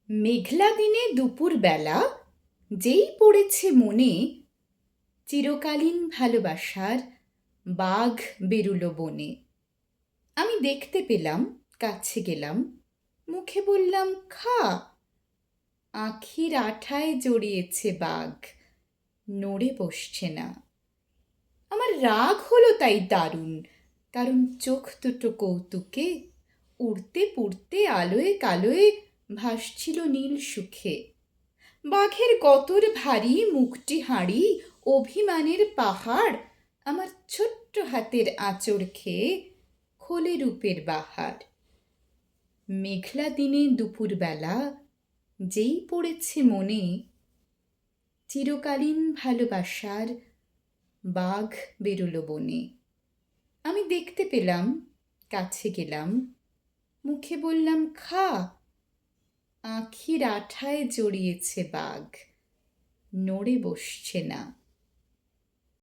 মেঘলা দিনে দুপুরবেলা যেই পড়েছে মনে, চিরকালীন ভালোবাসার বাঘ বেরুলো বনে। আমি দেখতে পেলাম, কাছে গেলাম, মুখে বললাম খা। আখির আঠায় জড়িয়েছে বাঘ, নড়ে বসছে না। আমার রাগ হলো তাই দারুণ, কারণ চোখ দুটো কৌতুকে উড়তে পুড়তে আলোয় কালোয় ভাসছিল নীল সুখে। বাঘের গতর ভারী, মুখটি হাঁড়ি, অভিমানের পাহাড়, আমার ছোট্ট হাতের আঁচড় খেয়ে খোলে রূপের বাহার। মেঘলা দিনে দুপুরবেলা যেই পড়েছে মনে, চিরকালীন ভালোবাসার বাঘ বেরুলো বনে। আমি দেখতে পেলাম, কাছে গেলাম, মুখে বললাম খা। আখির আঠায় জড়িয়েছে বাঘ, নড়ে বসছে না।